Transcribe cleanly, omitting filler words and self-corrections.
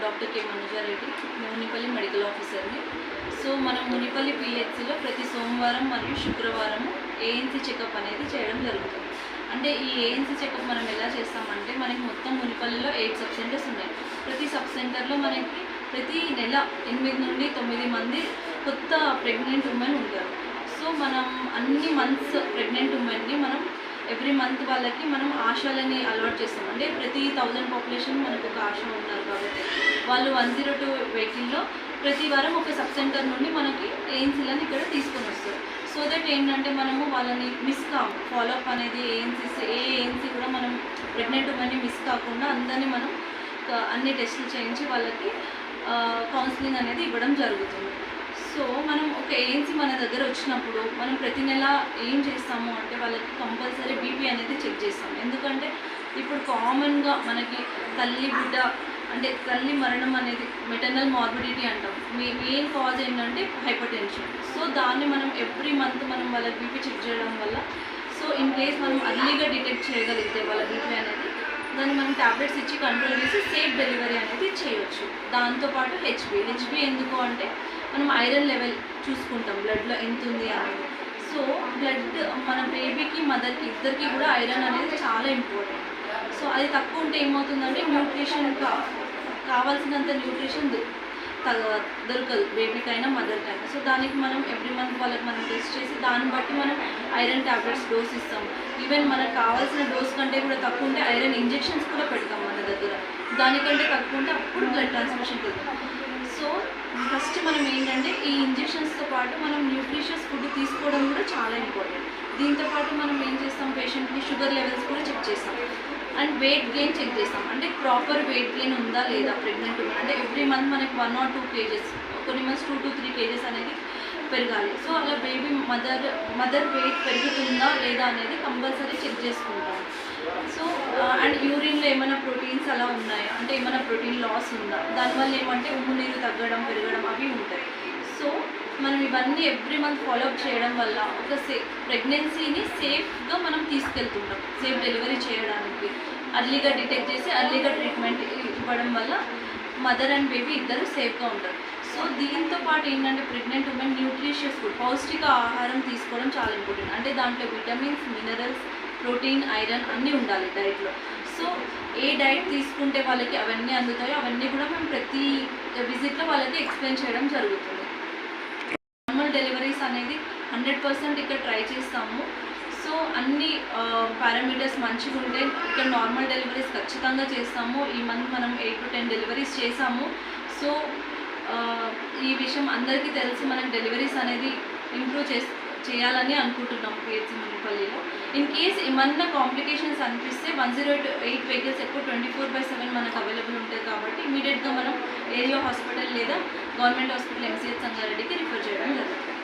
Doctor కే Manujareddy, Munipalli medical ఆఫీసర్ని. So మనం మునిపల్లి పిహెచ్సిలో ప్రతి సోమవారం మరియు శుక్రవారం ఏఎన్సీ చెకప్ అనేది చేయడం జరుగుతుంది. అంటే ఈ ఏఎన్సీ చెకప్ మనం ఎలా చేస్తామంటే, మనకి మొత్తం మునిపల్లిలో 8 సబ్ సెంటర్స్ ఉన్నాయి. ప్రతి సబ్ సెంటర్లో మనకి ప్రతి నెల 8 నుండి 9 మంది కొత్త ప్రెగ్నెంట్ ఉమెన్ ఉంటారు. సో మనం అన్ని మంత్స్ ప్రెగ్నెంట్ ఉమెన్ని మనం ఎవ్రీ మంత్ వాళ్ళకి మనం ఆశాలని అలవాట్ చేస్తాం. అంటే ప్రతి 1000 పాపులేషన్ మనకు ఒక ఆశ ఉన్నారు కాబట్టి వాళ్ళు 102 వెహికల్లో ప్రతి వారం ఒక సబ్ సెంటర్ నుండి మనకి ఏఎన్సీలను ఇక్కడ తీసుకొని వస్తారు. సో దట్ ఏంటంటే మనము వాళ్ళని మిస్ కాము. ఫాలోఅప్ అనేది ఏఎన్సీ కూడా మనం ప్రెగ్నెంట్ ఉమెన్ని మిస్ కాకుండా అందరినీ మనం అన్ని టెస్టులు చేయించి వాళ్ళకి కౌన్సిలింగ్ అనేది ఇవ్వడం జరుగుతుంది. సో మనం ఒక ఏఎన్సీ మన దగ్గర వచ్చినప్పుడు మనం ప్రతి నెల ఏం చేస్తాము అంటే వాళ్ళకి కంపల్సరీ బీపీ అనేది చెక్ చేస్తాం. ఎందుకంటే ఇప్పుడు కామన్గా మనకి తల్లి బిడ్డ అంటే తల్లి మరణం అనేది మెటర్నల్ మార్బిడిటీ అంటాం. మెయిన్ కాజ్ ఏంటంటే హైపర్ టెన్షన్. సో దాన్ని మనం ఎవ్రీ మంత్ మనం వాళ్ళ బీపీ చెక్ చేయడం వల్ల సో ఇన్ కేస్ మనం అర్లీగా డిటెక్ట్ చేయగలిగితే వాళ్ళ బీపీ అనేది దాన్ని మనం ట్యాబ్లెట్స్ ఇచ్చి కంట్రోల్ చేసి సేఫ్ డెలివరీ అనేది చేయొచ్చు. దాంతోపాటు హెచ్బి ఎందుకు అంటే మనం ఐరన్ లెవెల్ చూసుకుంటాం బ్లడ్లో ఎంత ఉంది అనేది. సో బ్లడ్ మన బేబీకి మదర్కి ఇద్దరికి కూడా ఐరన్ అనేది చాలా ఇంపార్టెంట్. సో అది తక్కువ ఉంటే ఏమవుతుందంటే న్యూట్రిషన్ కావాల్సినంత న్యూట్రిషన్ దొరకదు బేబీకైనా మదర్కైనా. సో దానికి మనం ఎవ్రీ మంత్ వాళ్ళకి మనం టెస్ట్ చేసి దాన్ని బట్టి మనం ఐరన్ ట్యాబ్లెట్స్ డోస్ ఇస్తాం. ఈవెన్ మనకు కావాల్సిన డోస్ కంటే కూడా తక్కువ ఉంటే ఐరన్ ఇంజెక్షన్స్ కూడా పెడతాం మన దగ్గర. దానికంటే తక్కువ ఉంటే అప్పుడు బ్లడ్ ట్రాన్స్ఫ్యూషన్ పెడతాం. సో ఫస్ట్ మనం ఏంటంటే ఈ ఇంజెక్షన్స్తో పాటు మనం న్యూట్రిషియస్ ఫుడ్ తీసుకోవడం కూడా చాలా ఇంపార్టెంట్. దీంతోపాటు మనం ఏం చేస్తాం, పేషెంట్కి షుగర్ లెవెల్స్ కూడా చెక్ చేస్తాం అండ్ వెయిట్ గెయిన్ చెక్ చేస్తాం. అంటే ప్రాపర్ వెయిట్ గెయిన్ ఉందా లేదా ప్రెగ్నెంట్ ఉమెన్. అంటే ఎవ్రీ మంత్ మనకి 1 or 2 kgs, కొన్ని మంత్స్ 2 to 3 kgs అనేది పెరగాలి. సో అలా బేబీ మదర్ వెయిట్ పెరుగుతుందా లేదా అనేది కంపల్సరీ చెక్ చేసుకుంటాం. సో అండ్ యూరిన్లో ఏమైనా ప్రోటీన్స్ అలా ఉన్నాయా, అంటే ఏమైనా ప్రోటీన్ లాస్ ఉందా, దానివల్ల ఏమంటే ఉమ్ము నీరు తగ్గడం పెరగడం అవి ఉంటాయి. సో మనం ఇవన్నీ ఎవ్రీ మంత్ ఫాలోఅప్ చేయడం వల్ల ఒక ప్రెగ్నెన్సీని సేఫ్గా మనం తీసుకెళ్తుంటాం. సేఫ్ డెలివరీ చేయడానికి అర్లీగా డిటెక్ట్ చేసి అర్లీగా ట్రీట్మెంట్ ఇవ్వడం వల్ల మదర్ అండ్ బేబీ ఇద్దరు సేఫ్గా ఉంటారు. సో దీంతో పాటు ఏంటంటే ప్రెగ్నెంట్ ఉమెన్ న్యూట్రిషియస్ ఫుడ్, పౌష్టిక ఆహారం తీసుకోవడం చాలా ఇంపార్టెంట్. అంటే దాంట్లో విటమిన్స్, మినరల్స్, ప్రోటీన్, ఐరన్ అన్నీ ఉండాలి డైట్లో. సో ఏ డైట్ తీసుకుంటే వాళ్ళకి అవన్నీ అందుతాయో అవన్నీ కూడా మేము ప్రతి విజిట్లో వాళ్ళకి ఎక్స్ప్లెయిన్ చేయడం జరుగుతుంది. నార్మల్ డెలివరీస్ అనేది 100% ఇక్కడ ట్రై చేస్తాము. సో అన్ని పారామీటర్స్ మంచిగా ఉంటే ఇక్కడ నార్మల్ డెలివరీస్ ఖచ్చితంగా చేస్తాము. ఈ మంత్ మనం 8 to 10 డెలివరీస్ చేసాము. సో ఈ విషయం అందరికీ తెలిసి మనం డెలివరీస్ అనేది ఇంప్రూవ్ చేయాలని అనుకుంటున్నాం పిహెచ్సి మునిపల్లిలో. ఇన్ కేస్ ఏమన్నా కాంప్లికేషన్స్ అనిపిస్తే 108 వెహికల్స్ ఎక్కువ 24/7 మనకు అవైలబుల్ ఉంటాయి కాబట్టి ఇమీడియట్గా మనం ఏరియా హాస్పిటల్ లేదా గవర్నమెంట్ హాస్పిటల్ MCH సంగారెడ్డికి రిఫర్ చేయడం జరుగుతుంది.